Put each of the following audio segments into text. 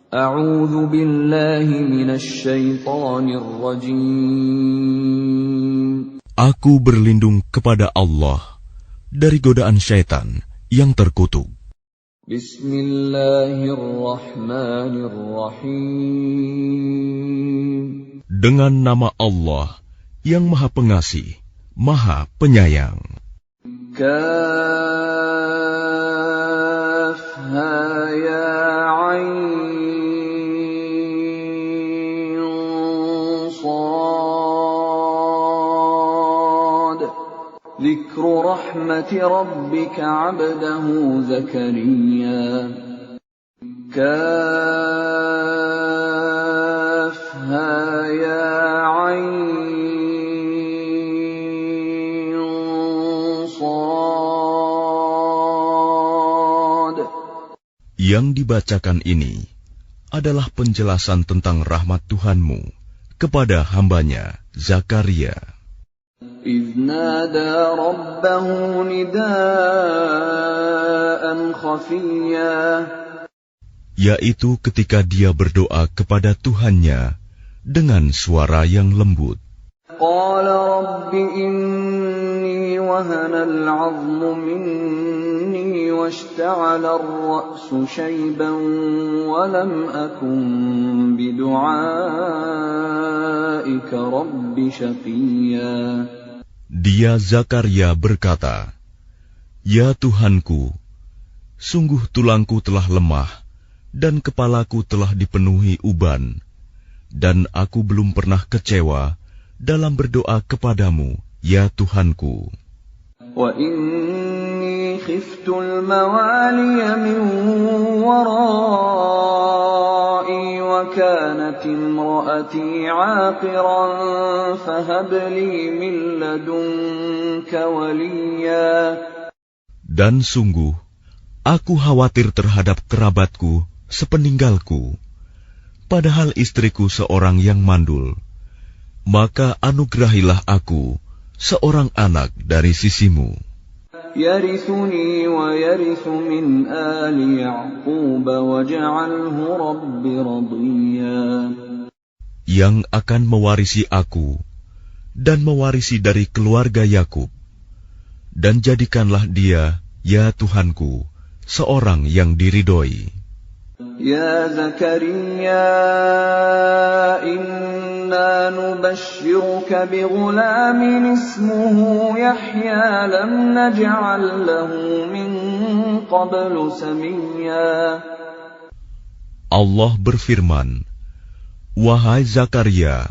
A'udzu billahi minasy syaithanir rajim. Aku berlindung kepada Allah dari godaan syaitan yang terkutuk. Bismillahirrahmanirrahim. Dengan nama Allah yang Maha Pengasih, Maha Penyayang. Kaf ha ya ain sad. Dzikru rahmati rabbika 'abdahu Zakariya. Kaf ha ya ain sad. Yang dibacakan ini adalah penjelasan tentang rahmat Tuhanmu kepada hambanya Zakaria. إذ نادى ربه نداء خفيا. Yaitu ketika dia berdoa kepada Tuhannya dengan suara yang lembut. قال رب إني وهن العظم مني واشتعل الرأس شيبا ولم أكن بدعائك رب شقيا. Dia Zakaria berkata, "Ya Tuhanku, sungguh tulangku telah lemah dan kepalaku telah dipenuhi uban, dan aku belum pernah kecewa dalam berdoa kepadamu, ya Tuhanku. وَإِنِّي خِفْتُ الْمَوَالِيَ مِنْ وَرَائِي وَكَانَتِ امْرَأَتِي عَاقِرًا فَهَبْ لِي مِنْ لَدُنْكَ وَلِيًّا. Dan sungguh, aku khawatir terhadap kerabatku sepeninggalku, padahal istriku seorang yang mandul. Maka anugerahilah aku seorang anak dari sisimu. يَرِثُنِي وَيَرِثُ مِنْ آلِ يَعْقُوبَ وَاجْعَلْهُ رَبِّ رَضِيًّا. Yang akan mewarisi aku dan mewarisi dari keluarga Yakub, dan jadikanlah dia, ya Tuhanku, seorang yang diridhoi. يا زكريا إنا نبشرك بغلام اسمه يحيى لم نجعل له من قبل سميا. Allah berfirman, "Wahai Zakaria,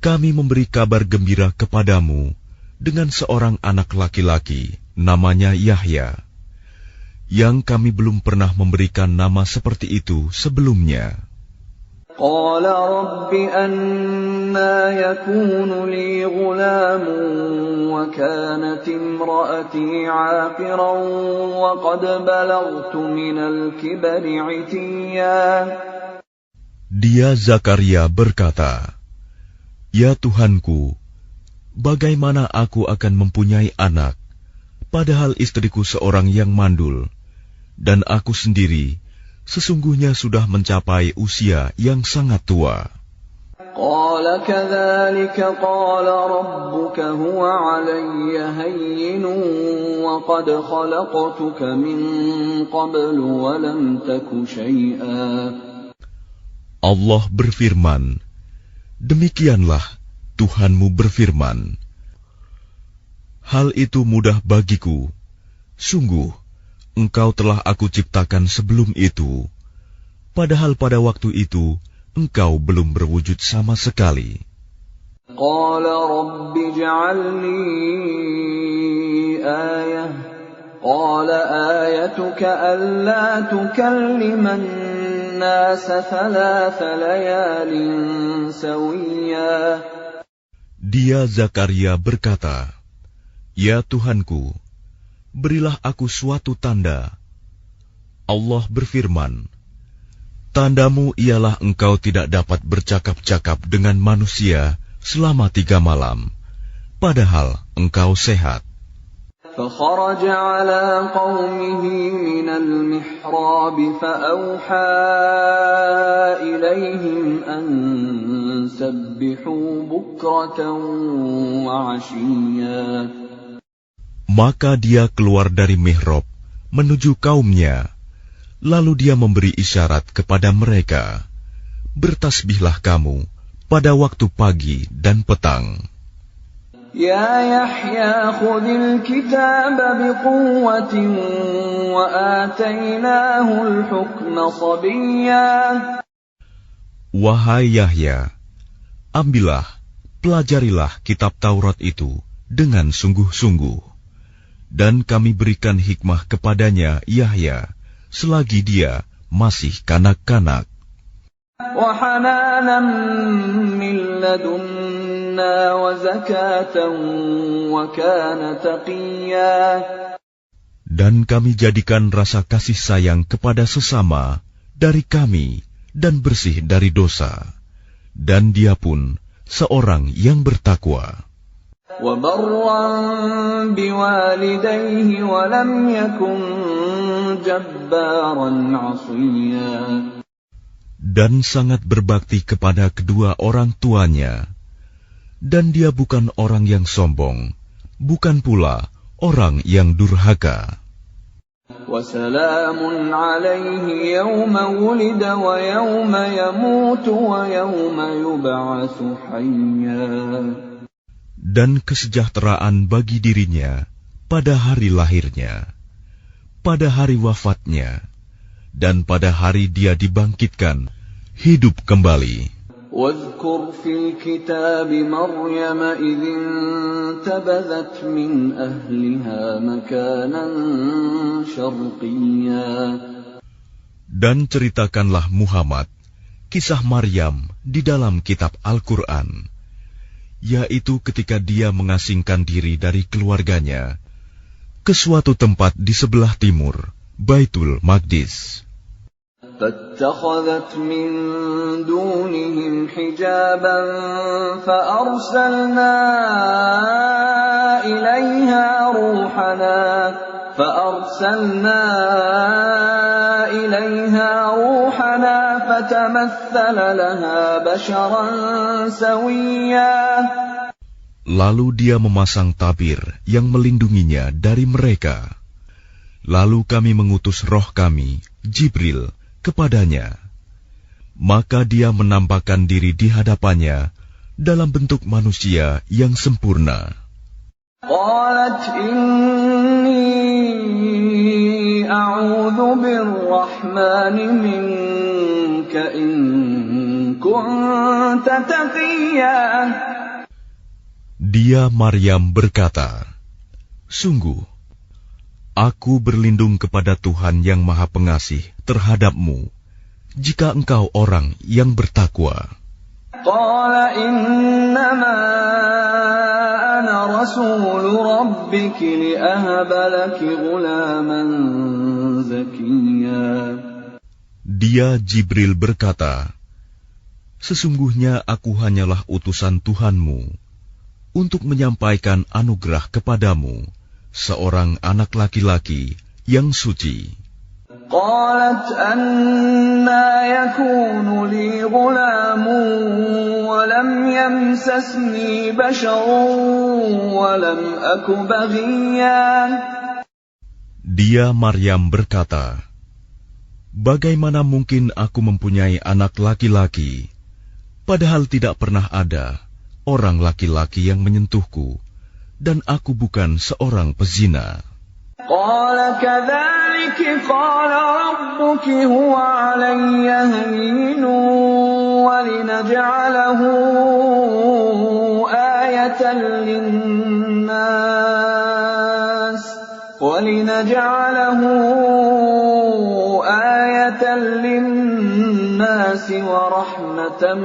kami memberi kabar gembira kepadamu dengan seorang anak laki-laki, namanya Yahya, yang kami belum pernah memberikan nama seperti itu sebelumnya." قال رب أنى يكون لي غلام وكانت امرأتي عاقرا وقد بلغت من الكبر عتيا. Dia Zakaria berkata, "Ya Tuhanku, bagaimana aku akan mempunyai anak, padahal istriku seorang yang mandul, dan aku sendiri sesungguhnya sudah mencapai usia yang sangat tua." قال كذلك قال ربك هو علي هين وقد خلقتك من قبل ولم تك شيئا. Allah berfirman, "Demikianlah Tuhanmu berfirman, hal itu mudah bagiku. Sungguh, Engkau telah aku ciptakan sebelum itu, padahal pada waktu itu Engkau belum berwujud sama sekali." قال رب اجعل لي آية قال آيتك ألا تكلم الناس 3 ليال سويا. Dia Zakaria berkata, "Ya Tuhanku, berilah aku suatu tanda." Allah berfirman, "Tandamu ialah engkau tidak dapat bercakap-cakap dengan manusia selama 3 malam, padahal engkau sehat." فخرج على قومه من المحراب فأوحى إليهم أن سبحوا بكرة وعشيا. Maka dia keluar dari mihrab menuju kaumnya, lalu dia memberi isyarat kepada mereka, bertasbihlah kamu pada waktu pagi dan petang. Ya Yahya khudil kitab biquwwatin wa atainahul hukma sabiyya. Wahai Yahya, ambillah, pelajarilah kitab Taurat itu dengan sungguh-sungguh, dan kami berikan hikmah kepadanya Yahya selagi dia masih kanak-kanak. Wa hananan min ladunna wa zakatan wa kana taqiyya. Dan kami jadikan rasa kasih sayang kepada sesama dari kami dan bersih dari dosa, dan dia pun seorang yang bertakwa. Wa barran biwalidayhi wa lam yakun jabbaran 'asiyya. Dan sangat berbakti kepada kedua orang tuanya, dan dia bukan orang yang sombong, bukan pula orang yang durhaka. وَسَلَامٌ عَلَيْهِ يَوْمَ وُلِدَ وَيَوْمَ يَمُوتُ وَيَوْمَ يُبْعَثُ حَيًّا. Dan kesejahteraan bagi dirinya pada hari lahirnya, pada hari wafatnya, dan pada hari dia dibangkitkan hidup kembali. واذكر في الكتاب مريم إذ انتبذت من أهلها مكانا شرقيا. Dan ceritakanlah Muhammad kisah Maryam di dalam kitab Al-Quran, yaitu ketika dia mengasingkan diri dari keluarganya ke suatu tempat di sebelah timur Baitul Maqdis. فاتخذت من دونهم حجابا فأرسلنا إليها روحنا فتمثل لها بشرا سويا. Lalu dia memasang tabir yang melindunginya dari mereka. Lalu kami mengutus roh kami, Jibril, kepadanya. Maka dia menampakkan diri di hadapannya dalam bentuk manusia yang sempurna. Qalat inni a'udzu birrahmani minka in kunta taqiyyan. Dia Maryam berkata, sungguh, aku berlindung kepada Tuhan yang Maha Pengasih terhadapmu, jika engkau orang yang bertakwa. Qala innama ana rasulu rabbiki li'ahaba laki ghulaman zakiyya. Dia Jibril berkata, sesungguhnya aku hanyalah utusan Tuhanmu untuk menyampaikan anugerah kepadamu seorang anak laki-laki yang suci. Qalat anna yakunu li ghulamun wa lam yamsasni basharun wa lam aku baghiyan. Dia Maryam berkata, bagaimana mungkin aku mempunyai anak laki-laki, padahal tidak pernah ada orang laki-laki yang menyentuhku, dan aku bukan seorang pezina. Qala kadzalika qala rabbuki huwa 'alayya hayyinun wa linaj'alahu ayatan lin-nas wa rahmatan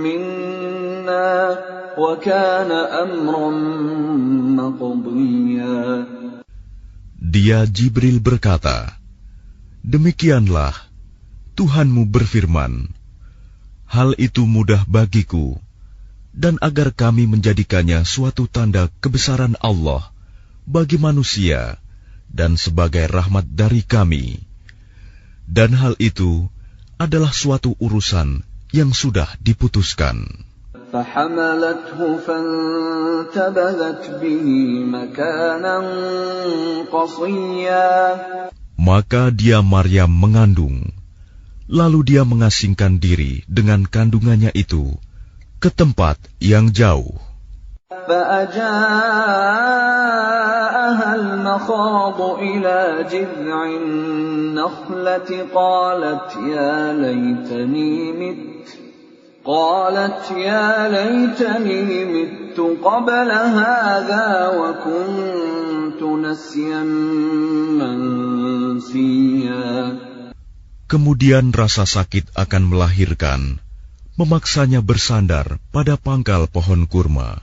minna wa kana amran maqdiya. Dia Jibril berkata, demikianlah Tuhanmu berfirman, hal itu mudah bagiku, dan agar kami menjadikannya suatu tanda kebesaran Allah bagi manusia dan sebagai rahmat dari kami. Dan hal itu adalah suatu urusan yang sudah diputuskan. فحملته فانتبذت به مكانا قصيا. Maka dia Maryam mengandung, lalu dia mengasingkan diri dengan kandungannya itu ke tempat yang jauh. فأجاءها المخاض إلى جذع النخلة قالت يا ليتني مت قبل هذا وكنت نسيا منسيا. Kemudian rasa sakit akan melahirkan memaksanya bersandar pada pangkal pohon kurma.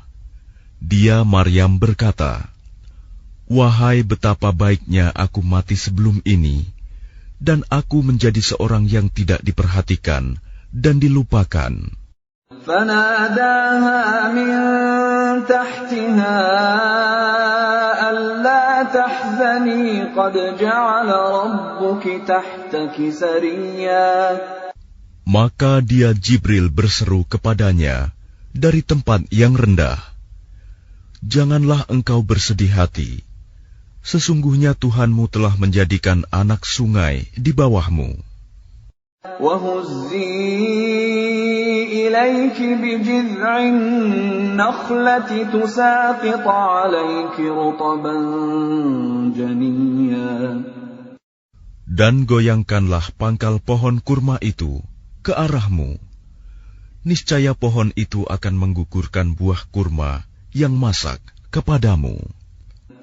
Dia Maryam berkata, "Wahai betapa baiknya aku mati sebelum ini, dan aku menjadi seorang yang tidak diperhatikan dan dilupakan." فناداها من تحتها ألا تحزني قد جعل ربك تحتك سريا. Maka dia Jibril berseru kepadanya dari tempat yang rendah, "Janganlah engkau bersedih hati. Sesungguhnya Tuhanmu telah menjadikan anak sungai di bawahmu. وَهُزِّي إِلَيْكِ بِجِذْعِ النَّخْلَةِ تُسَاقِطْ عَلَيْكِ رُطَبًا جَنِيًّا. Dan goyangkanlah pangkal pohon kurma itu ke arahmu. Niscaya pohon itu akan menggugurkan buah kurma yang masak kepadamu.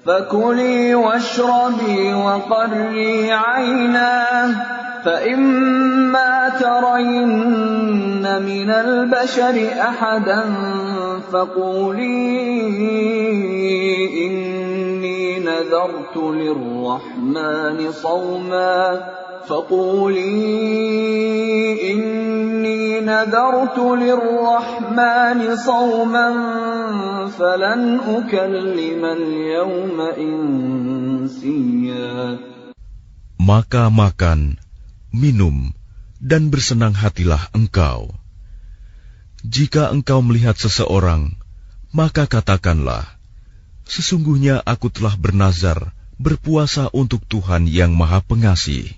فَكُلِي وَاشْرَبِي وَقَرِّي عَيْنًا فَإِمَّا تَرَيِنَّ مِنَ الْبَشَرِ أَحَدًا فَقُولِي إِنِّي نَذَرْتُ لِلرَّحْمَنِ صَوْمًا فَلَنْ أُكَلِّمَ الْيَوْمَ إِنسِيًّا. Maka makan, minum, dan bersenang hatilah engkau. Jika engkau melihat seseorang, maka katakanlah, sesungguhnya aku telah bernazar berpuasa untuk Tuhan yang Maha Pengasih.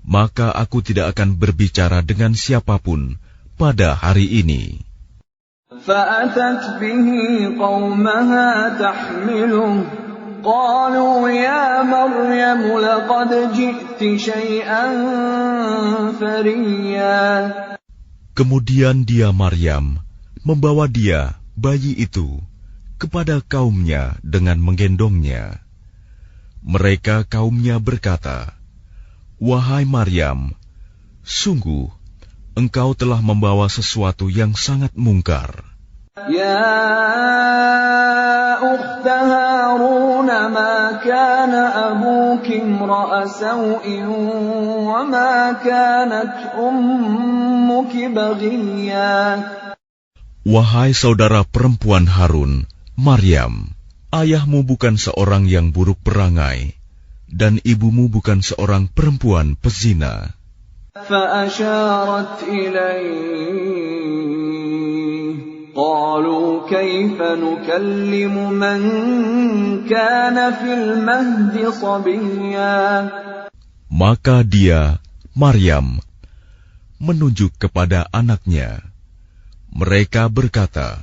Maka aku tidak akan berbicara dengan siapapun pada hari ini. فَأَتَتْ بِهِ قَوْمَهَا تَحْمِلُهُ قَالُوا يَا مَرْيَمُ لَقَدْ جِئْتِ شَيْئًا فَرِيًّا. Kemudian dia Maryam membawa dia, bayi itu, kepada kaumnya dengan menggendongnya. Mereka kaumnya berkata, "Wahai Maryam, sungguh engkau telah membawa sesuatu yang sangat mungkar." يَا أُخْتَ هَارُونَ مَا كَانَ أَبُوكِ امْرَأَ سَوْءٍ وَمَا كَانَتْ أُمُّكِ بَغِيًّا. Wahai saudara perempuan Harun, Maryam, ayahmu bukan seorang yang buruk perangai, dan ibumu bukan seorang perempuan pezina. فَأَشَارَتْ إِلَيْهِ قَالُوا كَيْفَ نُكَلِّمُ مَنْ كَانَ فِي الْمَهْدِ صَبِيًّا. Maka dia, Maryam, menunjuk kepada anaknya. Mereka berkata,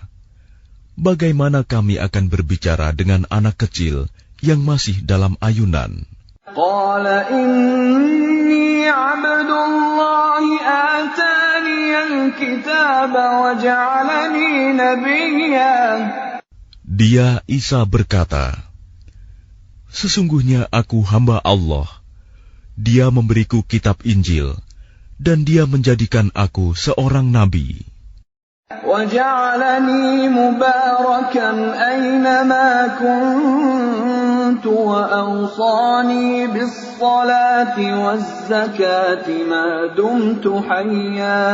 "Bagaimana kami akan berbicara dengan anak kecil yang masih dalam ayunan?" قَالَ إِنِّي عَبْدُ اللَّهِ آتَانِيَ الْكِتَابَ وَجَعَلَنِي نَبِيًّا. Dia Isa berkata, "Sesungguhnya aku hamba Allah. Dia memberiku kitab Injil, dan dia menjadikan aku seorang nabi. وَجَعَلَنِي مُبَارَكًا أَيْنَمَا كُنتُ وَأَوْصَانِي بِالصَّلَاةِ وَالزَّكَاةِ مَا دُمْتُ حَيًّا.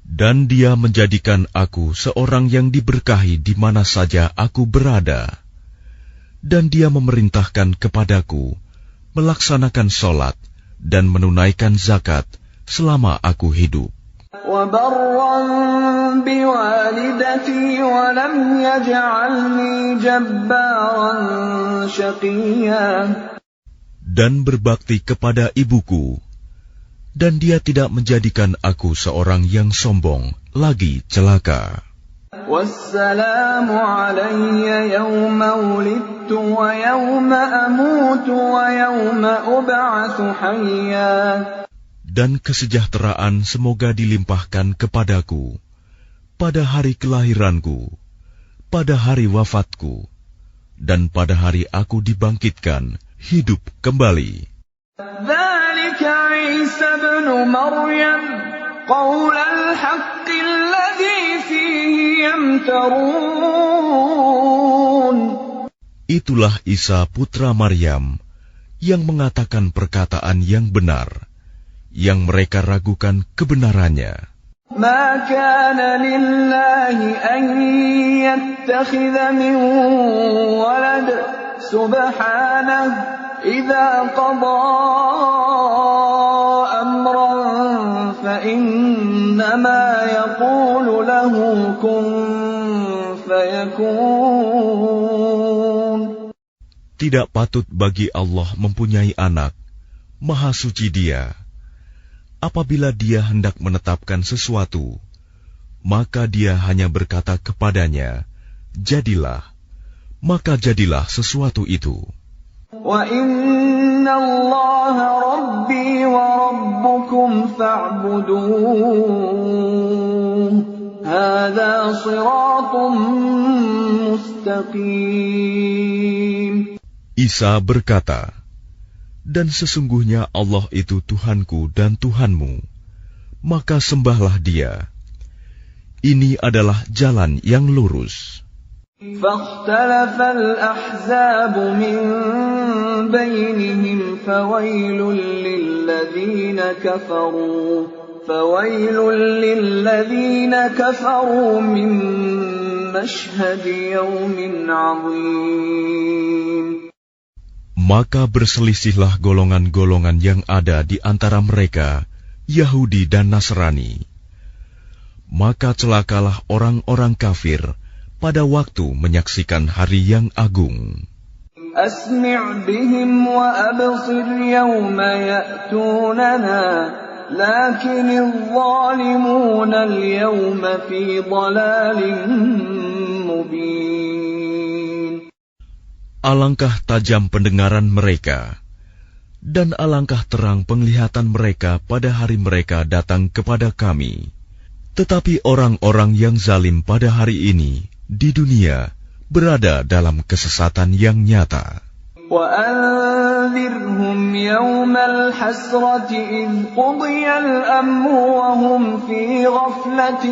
Dan dia menjadikan aku seorang yang diberkahi di mana saja aku berada. Dan dia memerintahkan kepadaku melaksanakan sholat dan menunaikan zakat selama aku hidup. وَبَرًّا بِوَالِدَتِي وَلَمْ يَجْعَلْنِي جَبَّارًا شَقِيًّا. Dan berbakti kepada ibuku, dan dia tidak menjadikan aku seorang yang sombong, lagi celaka. وَالسَّلَامُ عَلَيَّ يَوْمَ وُلِدتُّ وَيَوْمَ أَمُوتُ وَيَوْمَ أُبْعَثُ حَيًّا. Dan kesejahteraan semoga dilimpahkan kepadaku pada hari kelahiranku, pada hari wafatku, dan pada hari aku dibangkitkan hidup kembali. ذَلِكَ عِيسَى ابْنُ مَرْيَمَ قَوْلَ الْحَقِّ الَّذِي فِيهِ يَمْتَرُونَ. Itulah Isa putra Maryam yang mengatakan perkataan yang benar, yang mereka ragukan kebenarannya. مَا كَانَ لِلَّهِ أَن يَتَّخِذَ مِن وَلَدٍ سُبْحَانَهُ إِذَا قَضَىٰ أَمْرًا فَإِنَّمَا يَقُولُ لَهُ كُن فَيَكُونُ. Tidak patut bagi Allah mempunyai anak, Maha Suci Dia. Apabila Dia hendak menetapkan sesuatu, maka Dia hanya berkata kepadanya, jadilah, maka jadilah sesuatu itu. وَإِنَّ اللَّهَ رَبِّي وَرَبُّكُمْ فَاعْبُدُوهُ هَذَا صِرَاطٌ مُسْتَقِيمٌ. Isa berkata, dan sesungguhnya Allah itu Tuhanku dan Tuhanmu, maka sembahlah Dia. Ini adalah jalan yang lurus. فَاخْتَلَفَ الْأَحْزَابُ مِنْ بَيْنِهِمْ فَوَيْلٌ لِلَّذِينَ كَفَرُوا مِنْ مَشْهَدِ يَوْمٍ عَظِيمٍ. Maka berselisihlah golongan-golongan yang ada di antara mereka, Yahudi dan Nasrani. Maka celakalah orang-orang kafir pada waktu menyaksikan hari yang agung. أَسْمِعْ بِهِمْ وَأَبْصِرْ يَوْمَ يَأْتُونَنَا لَكِنِ الظَّالِمُونَ الْيَوْمَ فِي ضَلَالٍ مُبِينٍ. Alangkah tajam pendengaran mereka, dan alangkah terang penglihatan mereka pada hari mereka datang kepada kami. Tetapi orang-orang yang zalim pada hari ini, di dunia, berada dalam kesesatan yang nyata. وَأَنذِرْهُمْ يَوْمَ الْحَسْرَةِ إِذْ قُضِيَ الْأَمْرُ وَهُمْ فِي غَفْلَةٍ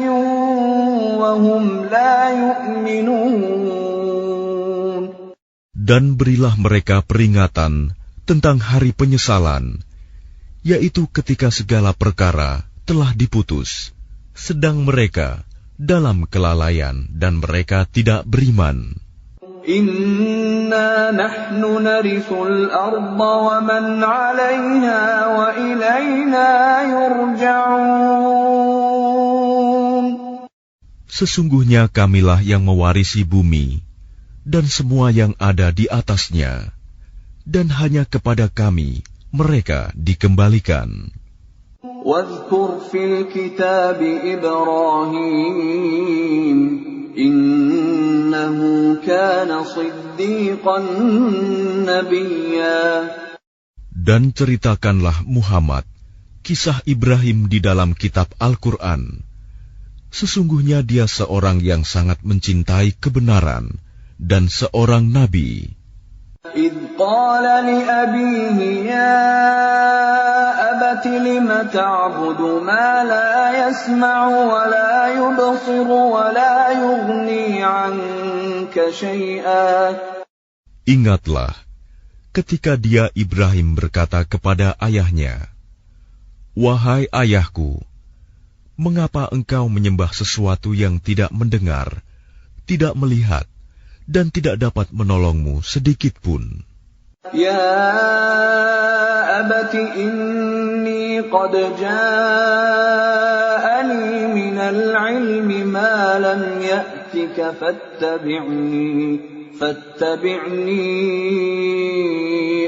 وَهُمْ لَا يُؤْمِنُونَ. Dan berilah mereka peringatan tentang hari penyesalan, yaitu ketika segala perkara telah diputus, sedang mereka dalam kelalaian dan mereka tidak beriman. Inna nahnu narithul arda wa man 'alayha wa ilayna yurja'un. Sesungguhnya kamilah yang mewarisi bumi dan semua yang ada di atasnya, dan hanya kepada kami mereka dikembalikan. Wadhkur fil kitab Ibrahim innahu kana siddiqan nabiyya. Dan ceritakanlah Muhammad kisah Ibrahim di dalam kitab Al-Quran. Sesungguhnya dia seorang yang sangat mencintai kebenaran dan seorang nabi. إِذْ قَالَ لِأَبِيهِ يَا أَبَتِ لِمَ تَعْبُدُ مَا لَا يَسْمَعُ وَلَا يُبْصِرُ وَلَا يُغْنِي عَنكَ شَيْئًا. Ingatlah ketika dia Ibrahim berkata kepada ayahnya, "Wahai ayahku, mengapa engkau menyembah sesuatu yang tidak mendengar, tidak melihat, dan tidak dapat menolongmu sedikit pun. Ya abati inni qad ja'ani minal ilmi ma lam ya'tika fattabi'ni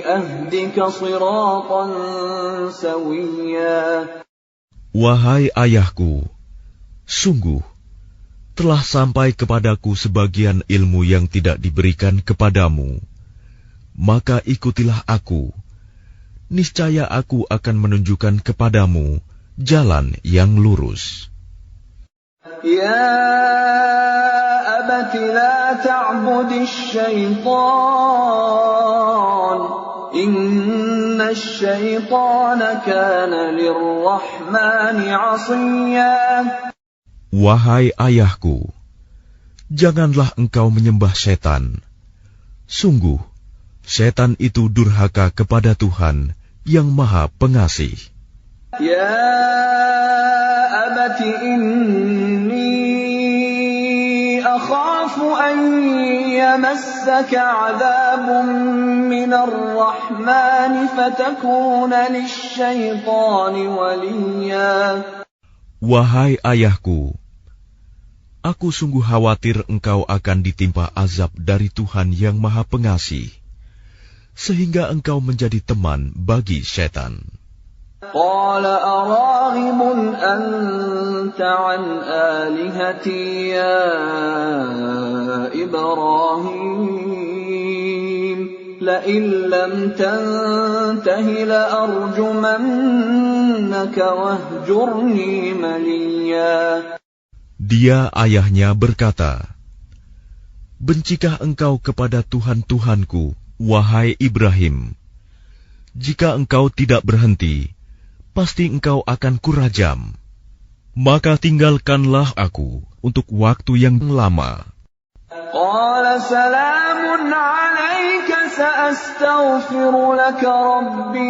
ahdika siratan sawiyya. Wahai ayahku, sungguh telah sampai kepadaku sebagian ilmu yang tidak diberikan kepadamu. Maka ikutilah aku, niscaya aku akan menunjukkan kepadamu jalan yang lurus. Ya abati la ta'budis syaitan, inna syaitana kana lirrahmani 'asiyya. Wahai ayahku, janganlah engkau menyembah setan. Sungguh, setan itu durhaka kepada Tuhan yang Maha Pengasih. Ya abati inni akhafu an yamassaka 'adzabun minar rahmani fatakuna lisyaitani waliyya. Wahai ayahku, aku sungguh khawatir engkau akan ditimpa azab dari Tuhan yang Maha Pengasih, sehingga engkau menjadi teman bagi setan. Qala araghibun anta an alihati ya Ibrahim, لئن لم تنته لأرجمنك واهجرني مليا. Dia ayahnya berkata, bencikah engkau kepada Tuhan-Tuhanku, wahai Ibrahim? Jika engkau tidak berhenti, pasti engkau akan kurajam. Maka tinggalkanlah aku untuk waktu yang lama. Qala salamun alayka sa'astaghfiru laka rabbi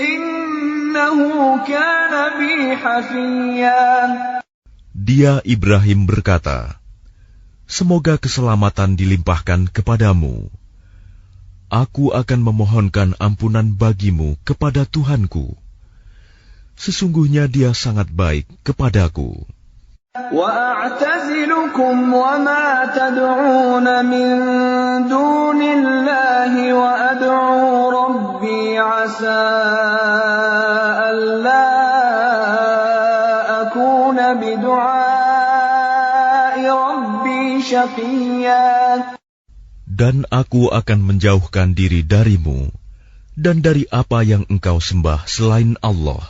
innahu kana bi hafiyya. Dia Ibrahim berkata, semoga keselamatan dilimpahkan kepadamu. Aku akan memohonkan ampunan bagimu kepada Tuhanku. Sesungguhnya dia sangat baik kepadaku. وَأَعْتَزِلُكُمْ وَمَا تَدْعُونَ مِن دُونِ اللَّهِ وَأَدْعُو رَبِّي عَسَىٰ أَلَّا أَكُونَ بِدُعَاءِ رَبِّي شَقِيًّا. Dan aku akan menjauhkan diri darimu dan dari apa yang engkau sembah selain Allah.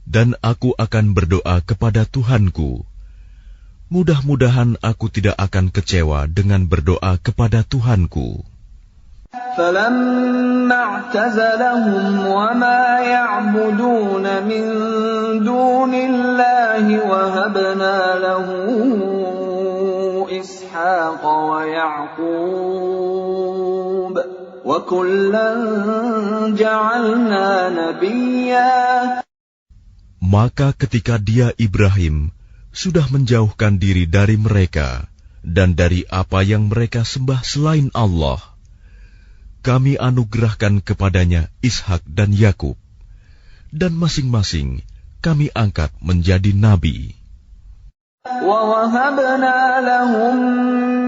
Dan aku akan berdoa kepada Tuhanku. Mudah-mudahan aku tidak akan kecewa dengan berdoa kepada Tuhanku. فَلَمَّا اعْتَزَلَهُمْ وَمَا يَعْبُدُونَ مِن دُونِ اللَّهِ وَهَبْنَا لَهُ إِسْحَاقَ وَيَعْقُوبَ وَكُلًّا جَعَلْنَا نَبِيًّا. Maka ketika dia Ibrahim sudah menjauhkan diri dari mereka dan dari apa yang mereka sembah selain Allah, kami anugerahkan kepadanya Ishak dan Yakub, dan masing-masing kami angkat menjadi nabi. وَوَهَبْنَا لَهُم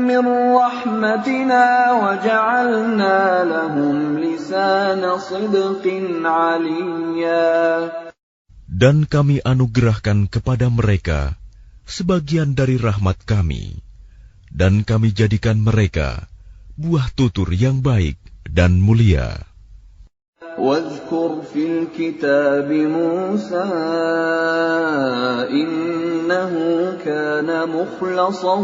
مِّن رَّحْمَتِنَا وَجَعَلْنَا لَهُمْ لِسَانَ صِدْقٍ عَلِيًّا. Dan kami anugerahkan kepada mereka sebagian dari rahmat kami, dan kami jadikan mereka buah tutur yang baik dan mulia. وَاذْكُرْ فِي الْكِتَابِ مُوسَىٰ إِنَّهُ كَانَ مُخْلَصًا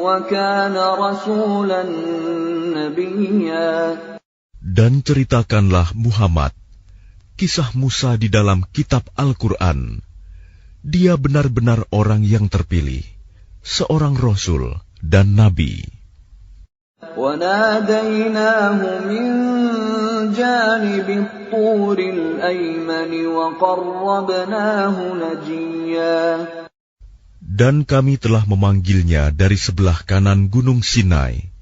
وَكَانَ رَسُولًا نَبِيًّا. Dan ceritakanlah Muhammad kisah Musa di dalam kitab Al-Quran. Dia benar-benar orang yang terpilih, seorang Rasul dan Nabi. وَنَادَيْنَاهُ مِن جَانِبِ الطُّورِ الْأَيْمَنِ وَقَرَّبْنَاهُ نَجِيًّا. Dan kami telah memanggilnya dari sebelah kanan gunung Sinai,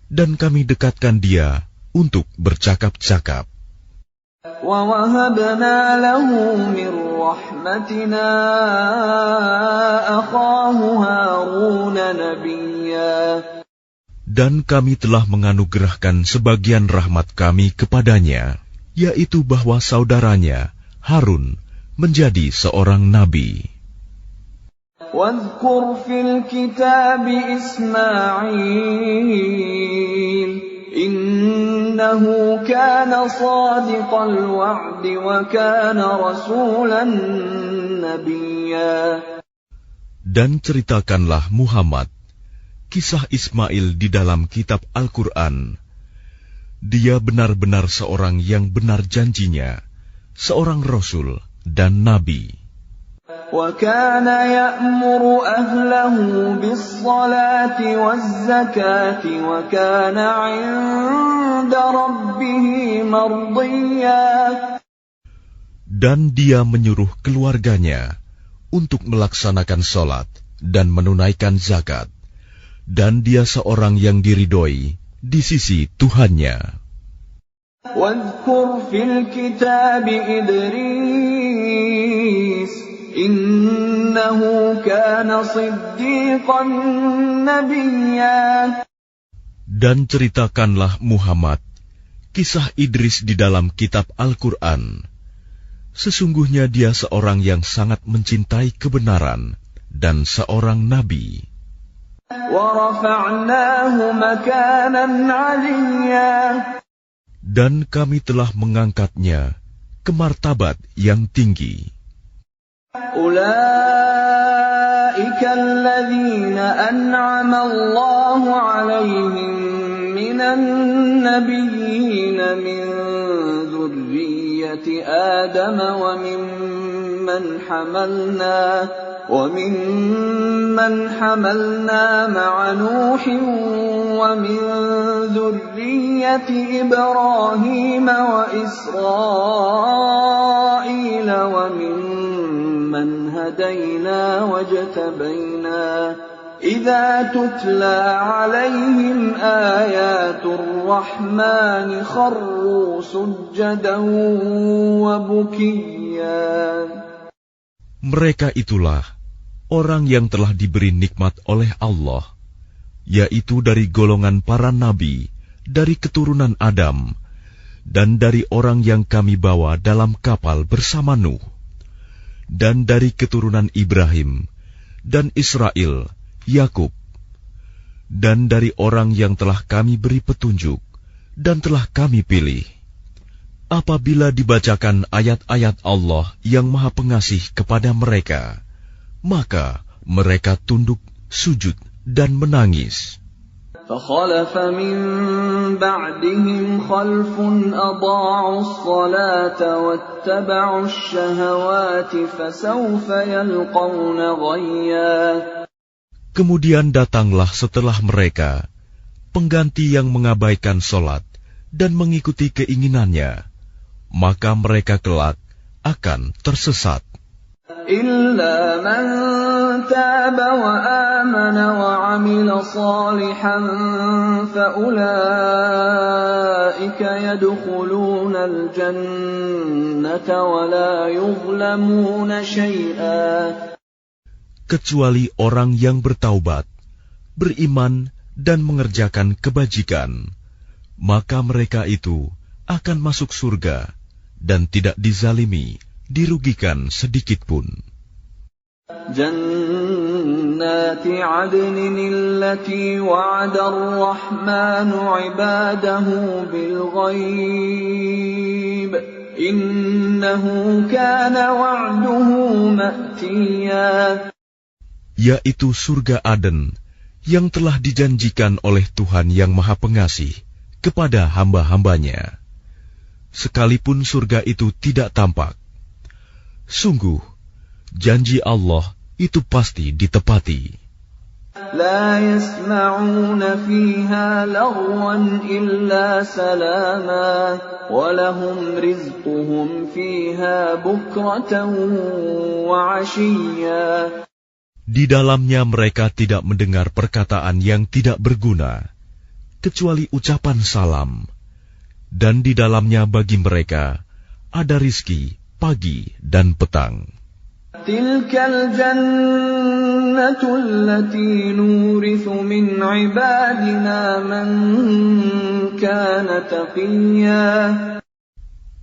dan kami dekatkan dia untuk bercakap-cakap. وَوَهَبْنَا لَهُ مِنْ رَحْمَتِنَا أَخَاهُ هَارُونَ نَبِيًّا. Dan kami telah menganugerahkan sebagian rahmat kami kepadanya, yaitu bahwa saudaranya Harun menjadi seorang nabi. وَاذْكُرْ فِي الْكِتَابِ إِسْمَاعِيلَ إِنَّهُ كَانَ صَادِقَ الْوَعْدِ وَكَانَ رَسُولًا نَبِيًّا. Dan ceritakanlah Muhammad kisah Ismail di dalam kitab Al-Quran. Dia benar-benar seorang yang benar janjinya, seorang Rasul dan Nabi. وَكَانَ يَأْمُرُ أَهْلَهُ بِالصَّلَاةِ وَالزَّكَاةِ وَكَانَ عِندَ رَبِّهِ مَرْضِيًّا. Dan dia menyuruh keluarganya untuk melaksanakan sholat dan menunaikan zakat. Dan dia seorang yang diridhoi di sisi Tuhannya. وَاذْكُرْ فِي الْكِتَابِ إِدْرِيسَ إِنَّهُ كَانَ صِدِّيقًا نَبِيًّا. Dan ceritakanlah Muhammad kisah Idris di dalam kitab Al-Quran. Sesungguhnya dia seorang yang sangat mencintai kebenaran dan seorang nabi. وَرَفَعْنَاهُ مَكَانًا عَلِيًّا. Dan kami telah mengangkatnya ke martabat yang tinggi. أُولَئِكَ الَّذِينَ أَنْعَمَ اللَّهُ عَلَيْهِمْ مِنَ النَّبِيِّينَ مِنْ ذُرِّيَّةِ آدَمَ وَمِمَّنْ حَمَلْنَا مَعَ نُوحٍ وَمِنْ ذُرِّيَّةِ إِبْرَاهِيمَ وَإِسْرَائِيلَ وَمِمَّنْ هَدَيْنَا وَاجْتَبَيْنَا إِذَا تُتْلَى عَلَيْهِمْ آيَاتُ الرَّحْمَنِ خَرُّوا سُجَّدًا وَبُكِيًّا. Mereka itulah orang yang telah diberi nikmat oleh Allah, yaitu dari golongan para nabi, dari keturunan Adam, dan dari orang yang kami bawa dalam kapal bersama Nuh, dan dari keturunan Ibrahim, dan Israel, Yakub, dan dari orang yang telah kami beri petunjuk, dan telah kami pilih. Apabila dibacakan ayat-ayat Allah yang Maha Pengasih kepada mereka, maka mereka tunduk, sujud, dan menangis. فَخَلَفَ مِن بَعْدِهِمْ خَلْفٌ أَضَاعُوا الصَّلَاةَ وَاتَّبَعُوا الشَّهَوَاتِ فَسَوْفَ يَلْقَوْنَ غَيًّا. Kemudian datanglah setelah mereka pengganti yang mengabaikan solat dan mengikuti keinginannya, maka mereka kelak akan tersesat. إِلَّا مَن تَابَ وَآمَنَ وَعَمِلَ صَالِحًا فَأُولَئِكَ يَدْخُلُونَ الْجَنَّةَ وَلَا يُظْلَمُونَ شَيْئًا. Kecuali orang yang bertaubat, beriman, dan mengerjakan kebajikan, maka mereka itu akan masuk surga dan tidak dizalimi, dirugikan sedikitpun. جَنَّاتِ عَدْنٍ الَّتِي وَعَدَ الرَّحْمَنُ عِبَادَهُ بِالْغَيْبِ إِنَّهُ كَانَ وَعْدُهُ مَأْتِيًّا. Yaitu surga Aden yang telah dijanjikan oleh Tuhan yang Maha Pengasih kepada hamba-hambanya. Sekalipun surga itu tidak tampak, sungguh janji Allah itu pasti ditepati. لا يسمعون فيها لغوا إلا سلاما ولهم رزقهم فيها بكرة وعشيا. Di dalamnya mereka tidak mendengar perkataan yang tidak berguna, kecuali ucapan salam, dan di dalamnya bagi mereka ada rizki pagi dan petang. Tilkal jannatu allati nurithu min ibadina man kana taqiyya.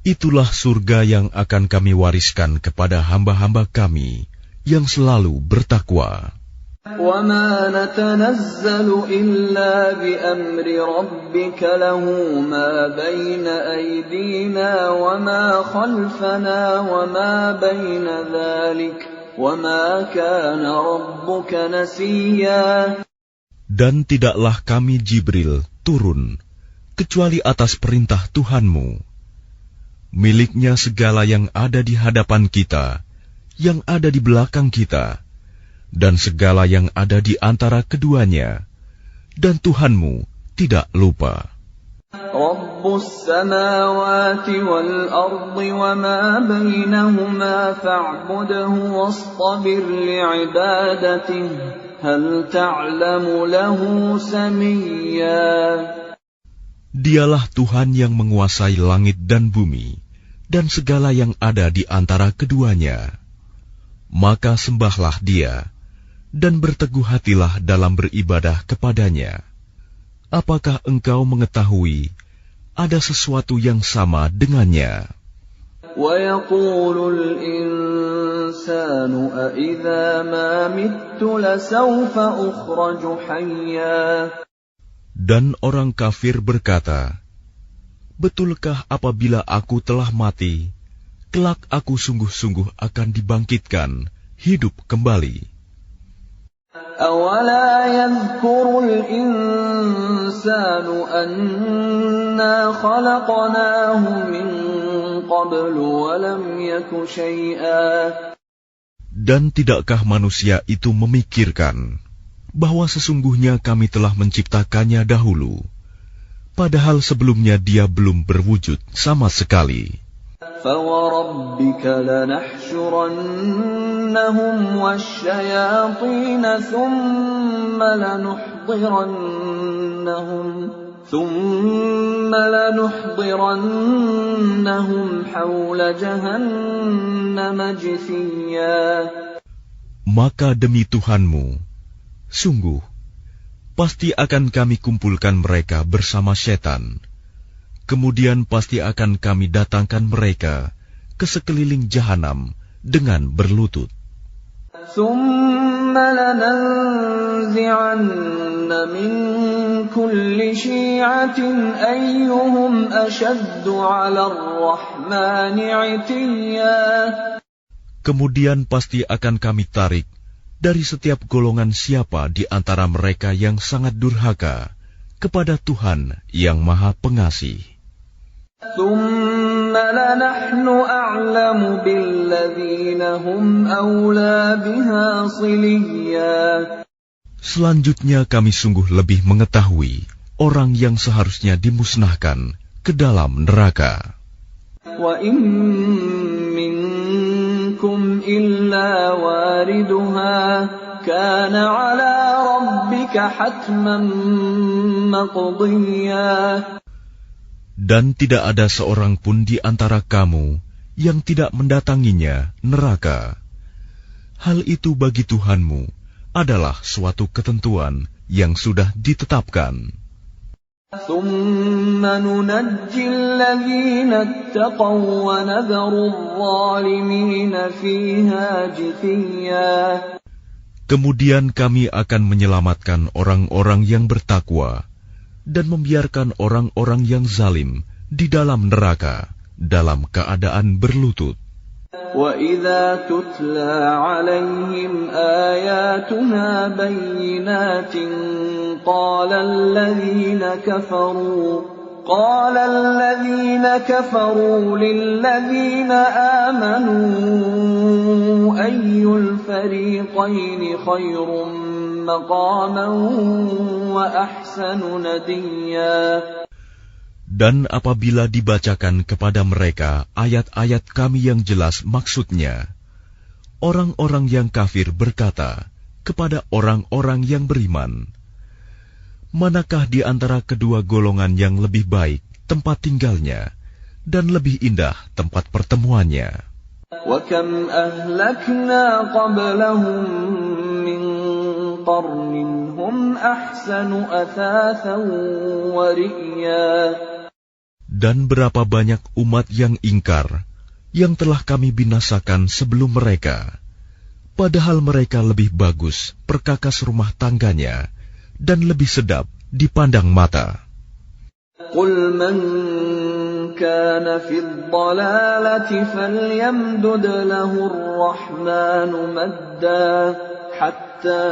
Itulah surga yang akan kami wariskan kepada hamba-hamba kami yang selalu bertakwa. وَمَا نَتَنَزَّلُ إِلَّا بِأَمْرِ رَبِّكَ لَهُ مَا بَيْنَ أَيْدِينَا وَمَا خَلْفَنَا وَمَا بَيْنَ ذَلِكَ وَمَا كَانَ رَبُّكَ نَسِيًّا. Dan tidaklah kami Jibril turun kecuali atas perintah Tuhanmu. Miliknya segala yang ada di hadapan kita, yang ada di belakang kita, dan segala yang ada di antara keduanya, dan Tuhanmu tidak lupa. Rabbus samawati wal ardi wa ma bainahuma fa'budhu wastabir li'ibadatihi hal ta'lamu lahu samiyya. Dialah Tuhan yang menguasai langit dan bumi, dan segala yang ada di antara keduanya. Maka sembahlah Dia, dan berteguh hatilah dalam beribadah kepadanya. Apakah engkau mengetahui ada sesuatu yang sama dengannya? وَيَقُولُ الْإِنسَانُ أَإِذَا مَا مِتُّ لَسَوْفَ أُخْرَجُ حَيًّا. Dan orang kafir berkata, betulkah apabila aku telah mati, kelak aku sungguh-sungguh akan dibangkitkan, hidup kembali. أَوَلَا يَذْكُرُ الْإِنسَانُ أَنَّا خَلَقْنَاهُ مِنْ قَبْلُ وَلَمْ يَكُ شَيْئًا. Dan tidakkah manusia itu memikirkan bahwa sesungguhnya kami telah menciptakannya dahulu, padahal sebelumnya dia belum berwujud sama sekali. فَوَرَبِّكَ لَنَحْشُرَنَّهُمْ وَالشَّيَاطِينَ ثُمَّ لَنُحْضِرَنَّهُمْ حَوْلَ جَهَنَّمَ جِثِيًّا. Maka demi Tuhanmu, sungguh, pasti akan kami kumpulkan mereka bersama setan. Kemudian pasti akan kami datangkan mereka ke sekeliling jahanam dengan berlutut. ثُمَّ لَنَنزِعَنَّ مِنْ كُلِّ شِيعَةٍ أَيُّهُمْ أَشَدُّ عَلَى الرَّحْمَنِ عِتِيًّا. Kemudian pasti akan kami tarik dari setiap golongan siapa di antara mereka yang sangat durhaka kepada Tuhan yang Maha Pengasih. ثُمَّ لَنَحْنُ أَعْلَمُ بِالَّذِينَ هُمْ أَوْلَى بِهَا صِلِيًّا. Selanjutnya kami sungguh lebih mengetahui orang yang seharusnya dimusnahkan ke dalam neraka. وَإِن مِّنكُمْ إِلَّا وَارِدُهَا كَانَ عَلَى رَبِّكَ حَتْمًا مَّقْضِيًّا. Dan tidak ada seorang pun di antara kamu yang tidak mendatanginya neraka. Hal itu bagi Tuhanmu adalah suatu ketentuan yang sudah ditetapkan. ثُمَّ نُنَجِّي الَّذِينَ اتَّقَوْا وَنَذَرُ الظَّالِمِينَ فِيهَا جِثِيًّا. Kemudian kami akan menyelamatkan orang-orang yang bertakwa dan membiarkan orang-orang yang zalim di dalam neraka dalam keadaan berlutut. وَإِذَا تُتْلَى عَلَيْهِمْ آيَاتُنَا بَيِّنَاتٍ قَالَ الَّذِينَ كَفَرُوا لِلَّذِينَ آمَنُوا أَيُّ الْفَرِيقَيْنِ خَيْرٌ مَّقَامًا وَأَحْسَنُ نَدِيًّا. Dan apabila dibacakan kepada mereka ayat-ayat kami yang jelas maksudnya, orang-orang yang kafir berkata, kepada orang-orang yang beriman. Manakah di antara kedua golongan yang lebih baik tempat tinggalnya dan lebih indah tempat pertemuannya? وَكَمْ أَهْلَكْنَا قَبْلَهُمْ مِنْ قَرْنٍ هُمْ أَحْسَنُ أَثَاثًا وَرِئْيًا. Dan berapa banyak umat yang ingkar yang telah kami binasakan sebelum mereka, padahal mereka lebih bagus perkakas rumah tangganya dan lebih sedap dipandang mata. قُلْ مَنْ كَانَ فِي الضَّلَالَةِ فَلْيَمْدُدْ لَهُ الرَّحْمَنُ مَدًّا حَتَّى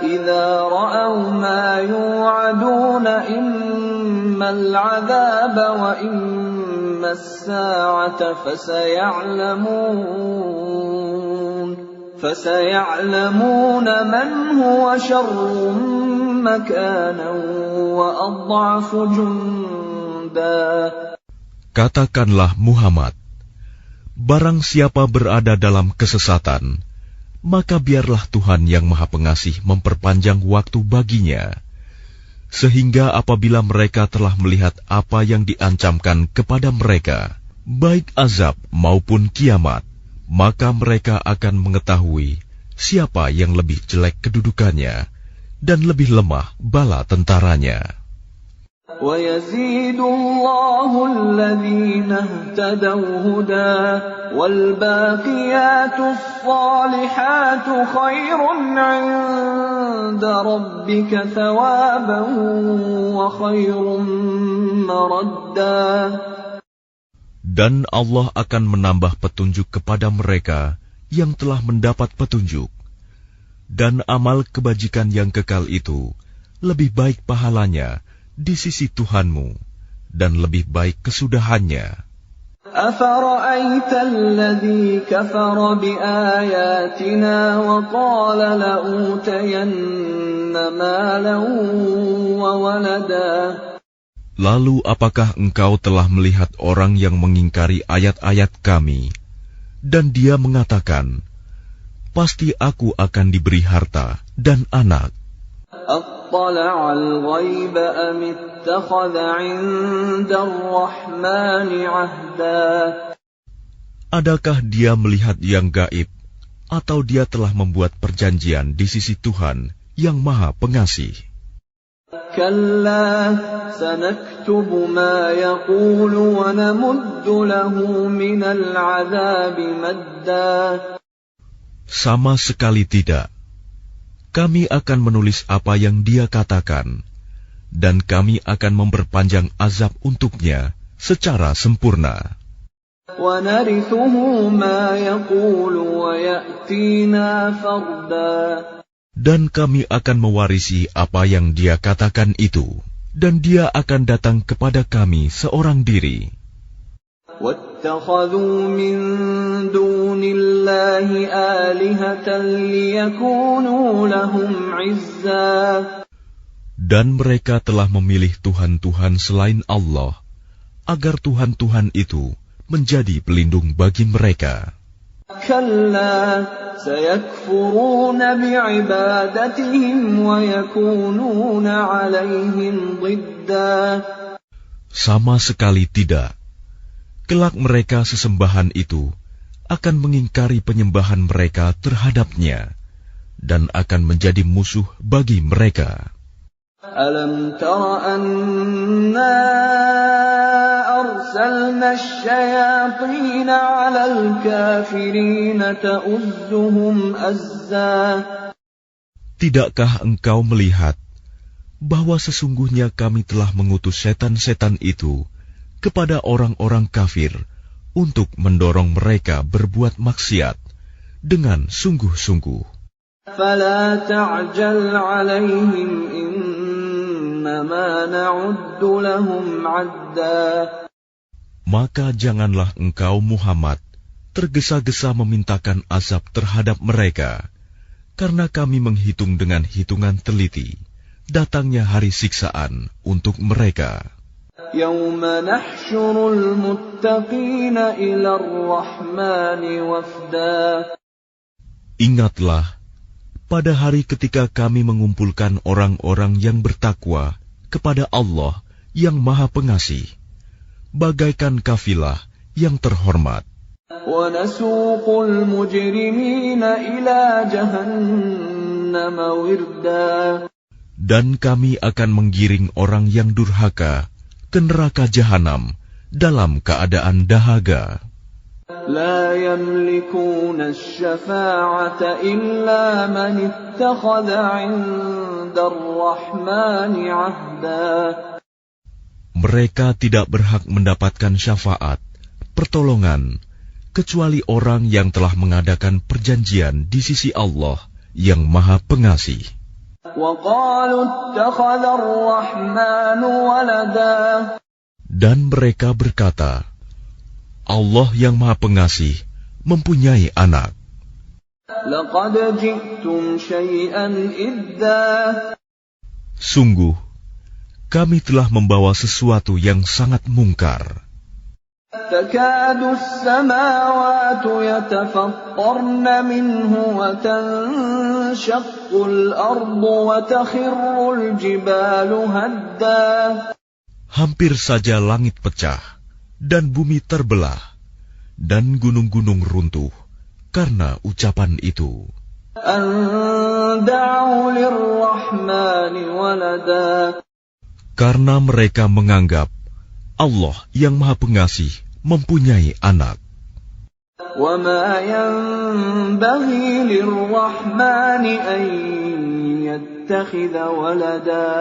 إِذَا رَأَوْا مَا يُوعَدُونَ إِمَّا الْعَذَابَ وَإِمَّا السَّاعَةَ فَسَيَعْلَمُونَ مَنْ هُوَ شَرٌّ مَكَانًا وَأَضْعَفُ جُنْدًا. Katakanlah Muhammad, barang siapa berada dalam kesesatan, maka biarlah Tuhan yang Maha Pengasih memperpanjang waktu baginya, sehingga apabila mereka telah melihat apa yang diancamkan kepada mereka, baik azab maupun kiamat, maka mereka akan mengetahui siapa yang lebih jelek kedudukannya dan lebih lemah bala tentaranya. وَيَزِيدُ اللَّهُ الَّذِينَ اهْتَدَوْا هُدًى وَالْبَاقِيَاتُ الصَّالِحَاتُ خَيْرٌ عِندَ رَبِّكَ ثَوَابًا وَخَيْرٌ مَّرَدًّا. Dan Allah akan menambah petunjuk kepada mereka yang telah mendapat petunjuk. Dan amal kebajikan yang kekal itu lebih baik pahalanya di sisi Tuhanmu dan lebih baik kesudahannya. أَفَرَأَيْتَ الَّذِي كَفَرَ بِآيَاتِنَا وَقَالَ لَأُوتَيَنَّ مَالًا وَوَلَدًا. Lalu apakah engkau telah melihat orang yang mengingkari ayat-ayat kami, dan dia mengatakan, pasti aku akan diberi harta dan anak. أَطَّلَعَ الْغَيْبَ أَمِ اتَّخَذَ عِندَ الرَّحْمَنِ عَهْدًا. Adakah dia melihat yang gaib, atau dia telah membuat perjanjian di sisi Tuhan yang Maha Pengasih? كَلَّا سَنَكْتُبُ مَا يَقُولُ وَنَمُدُّ لَهُ مِنَ الْعَذَابِ مَدًّا. Sama sekali tidak. Kami akan menulis apa yang dia katakan, dan kami akan memperpanjang azab untuknya secara sempurna. وَنَرِثُهُ مَا يَقُولُ وَيَأْتِينَا فَرْدًا. Dan kami akan mewarisi apa yang dia katakan itu, dan dia akan datang kepada kami seorang diri. وَاتَّخَذُوا مِن دُونِ اللَّهِ آلِهَةً لِيَكُونُوا لَهُمْ عِزًّا. Dan mereka telah memilih Tuhan-Tuhan selain Allah, agar Tuhan-Tuhan itu menjadi pelindung bagi mereka. كَلَّا سَيَكْفُرُونَ بِعِبَادَتِهِمْ وَيَكُونُونَ عَلَيْهِمْ ضِدًّا. Sama sekali tidak. Kelak mereka sesembahan itu akan mengingkari penyembahan mereka terhadapnya dan akan menjadi musuh bagi mereka. أَلَمْ تَرَ أَنَّا أَرْسَلْنَا الشَّيَاطِينَ عَلَى الْكَافِرِينَ تَؤُزُّهُمْ أَزًّا. Tidakkah engkau melihat bahwa sesungguhnya kami telah mengutus setan-setan itu kepada orang-orang kafir untuk mendorong mereka berbuat maksiat dengan sungguh-sungguh. فَلَا تَعْجَلْ عَلَيْهِمْ إِنَّمَا نَعُدُّ لَهُمْ عَدًّا. Maka janganlah engkau Muhammad tergesa-gesa memintakan azab terhadap mereka, karena kami menghitung dengan hitungan teliti datangnya hari siksaan untuk mereka. يَوْمَ نَحْشُرُ الْمُتَّقِينَ إِلَى الرَّحْمَنِ وَفْدًا. Ingatlah pada hari ketika kami mengumpulkan orang-orang yang bertakwa kepada Allah yang Maha Pengasih, bagaikan kafilah yang terhormat. وَنَسُوقُ الْمُجْرِمِينَ إِلَى جَهَنَّمَ وِرْدًا. Dan kami akan menggiring orang yang durhaka ke neraka jahanam dalam keadaan dahaga. لَا يَمْلِكُونَ الشَّفَاعَةَ إِلَّا مَنِ اتَّخَذَ عِندَ الرَّحْمَنِ عَهْدًا. Mereka tidak berhak mendapatkan syafaat, pertolongan, kecuali orang yang telah mengadakan perjanjian di sisi Allah yang Maha Pengasih. وَقَالُوا اتَّخَذَ الرَّحْمَنُ وَلَدًا. Dan mereka berkata, Allah yang Maha Pengasih mempunyai anak. لَقَدْ جِئْتُمْ شَيْئًا إِدًّا. Sungguh, kami telah membawa sesuatu yang sangat mungkar. تَكَادُ السَّمَاوَاتُ يَتَفَطَّرْنَ مِنْهُ وَتَنشَقُّ الْأَرْضُ وَتَخِرُّ الْجِبَالُ هَدًّا. Hampir saja langit pecah dan bumi terbelah dan gunung-gunung runtuh karena ucapan itu. أَن دَعَوْا لِلرَّحْمَنِ وَلَدًا. Karena mereka menganggap Allah yang Maha Pengasih mempunyai anak. وَمَا يَنبَغِي لِلرَّحْمَنِ أَن يَتَّخِذَ وَلَدًا.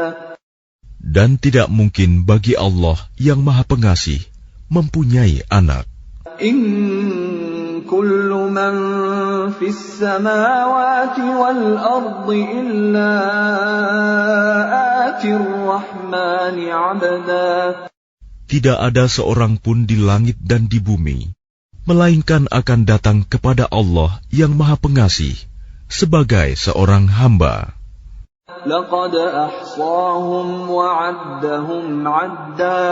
Dan tidak mungkin bagi Allah yang Maha Pengasih mempunyai anak. إِن كُلُّ مَن فِي السَّمَاوَاتِ وَالْأَرْضِ إِلَّا آتِي الرَّحْمَنِ عَبْدًا. Tidak ada seorang pun di langit dan di bumi, melainkan akan datang kepada Allah yang Maha Pengasih sebagai seorang hamba. لَقَدْ أَحْصَاهُمْ وَعَدَّهُمْ عَدًّا.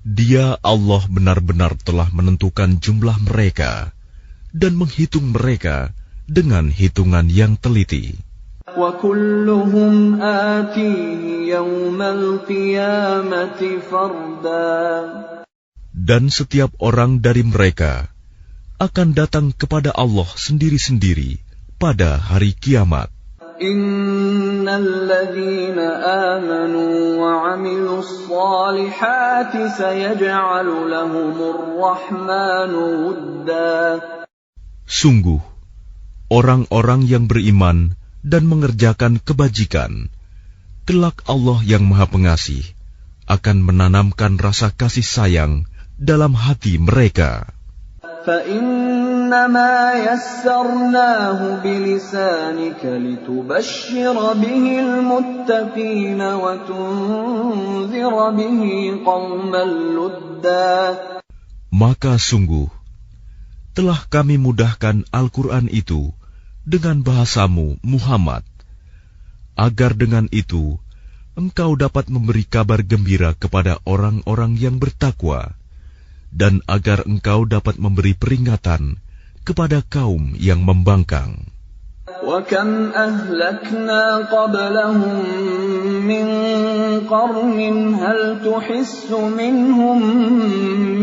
Dia Allah benar-benar telah menentukan jumlah mereka dan menghitung mereka dengan hitungan yang teliti. وَكُلُّهُمْ آتِيهِ يَوْمَ الْقِيَامَةِ فَرْدًا. Dan setiap orang dari mereka akan datang kepada Allah sendiri-sendiri pada hari kiamat. إِنَّ الَّذِينَ آمَنُوا وَعَمِلُوا الصَّالِحَاتِ سَيَجْعَلُ لَهُمُ الرَّحْمَنُ وُدًّا. Sungguh, orang-orang yang beriman dan mengerjakan kebajikan, kelak Allah yang Maha Pengasih akan menanamkan rasa kasih sayang dalam hati mereka. فَإِنَّمَا يَسَّرْنَاهُ بِلِسَانِكَ لِتُبَشِّرَ بِهِ الْمُتَّقِينَ وَتُنذِرَ بِهِ قَوْمًا لُدًّا. Maka sungguh, telah kami mudahkan Al-Quran itu dengan bahasamu, Muhammad, agar dengan itu engkau dapat memberi kabar gembira kepada orang-orang yang bertakwa, dan agar engkau dapat memberi peringatan kepada kaum yang membangkang. وَكَمْ أَهْلَكْنَا قَبْلَهُمْ مِنْ قَرْنٍ هَلْ تُحِسُّ مِنْهُمْ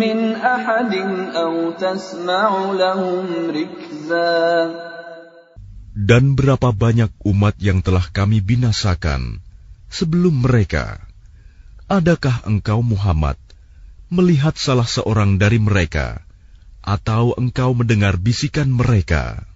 مِنْ أَحَدٍ أَوْ تَسْمَعُ لَهُمْ رِكْزًا. Dan berapa banyak umat yang telah kami binasakan sebelum mereka. Adakah engkau Muhammad melihat salah seorang dari mereka, atau engkau mendengar bisikan mereka?